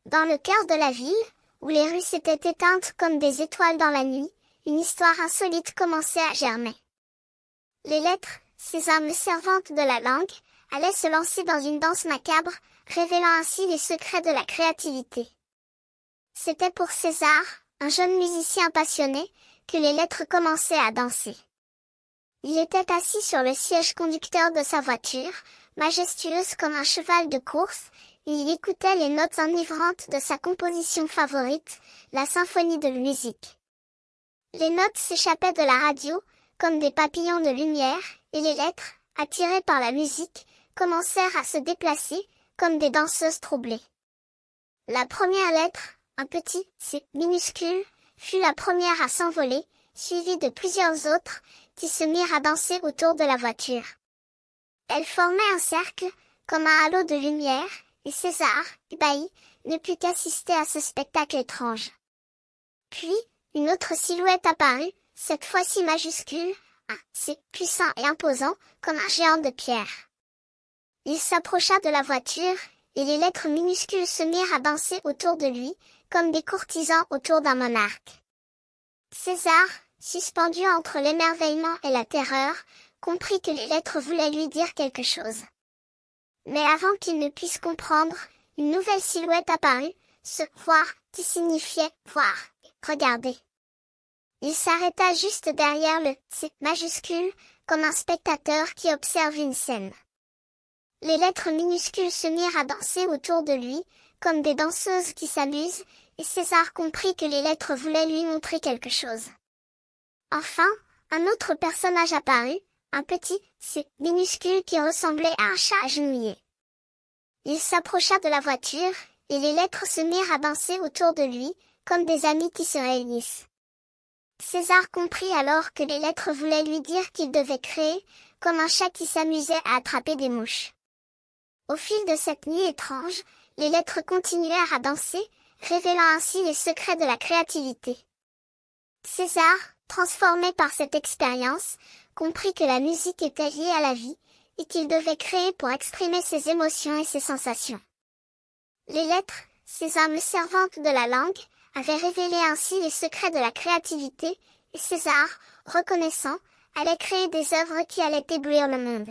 Dans le cœur de la ville, où les rues s'étaient éteintes comme des étoiles dans la nuit, une histoire insolite commençait à germer. Les lettres, ces âmes servantes de la langue, allaient se lancer dans une danse macabre, révélant ainsi les secrets de la créativité. C'était pour César, un jeune musicien passionné, que les lettres commençaient à danser. Il était assis sur le siège conducteur de sa voiture, majestueuse comme un cheval de course, et il écoutait les notes enivrantes de sa composition favorite, la symphonie de musique. Les notes s'échappaient de la radio, comme des papillons de lumière, et les lettres, attirées par la musique, commencèrent à se déplacer, comme des danseuses troublées. La première lettre, un petit « C » minuscule, fut la première à s'envoler, suivie de plusieurs autres, qui se mirent à danser autour de la voiture. Elles formaient un cercle, comme un halo de lumière, et César, ébahi, ne put qu'assister à ce spectacle étrange. Puis, une autre silhouette apparut, cette fois-ci majuscule, un C puissant et imposant, comme un géant de pierre. Il s'approcha de la voiture, et les lettres minuscules se mirent à danser autour de lui, comme des courtisans autour d'un monarque. César, suspendu entre l'émerveillement et la terreur, comprit que les lettres voulaient lui dire quelque chose. Mais avant qu'il ne puisse comprendre, une nouvelle silhouette apparut, ce « voir » qui signifiait « voir » et « regarder ». Il s'arrêta juste derrière le « C » majuscule, comme un spectateur qui observe une scène. Les lettres minuscules se mirent à danser autour de lui, comme des danseuses qui s'amusent, et César comprit que les lettres voulaient lui montrer quelque chose. Enfin, un autre personnage apparut, un petit « C » minuscule qui ressemblait à un chat agenouillé. Il s'approcha de la voiture, et les lettres se mirent à danser autour de lui, comme des amis qui se réunissent. César comprit alors que les lettres voulaient lui dire qu'il devait créer, comme un chat qui s'amusait à attraper des mouches. Au fil de cette nuit étrange, les lettres continuèrent à danser, révélant ainsi les secrets de la créativité. César, transformé par cette expérience, comprit que la musique était liée à la vie, et qu'il devait créer pour exprimer ses émotions et ses sensations. Les lettres, ces âmes servantes de la langue, avaient révélé ainsi les secrets de la créativité, et César, reconnaissant, allait créer des œuvres qui allaient éblouir le monde.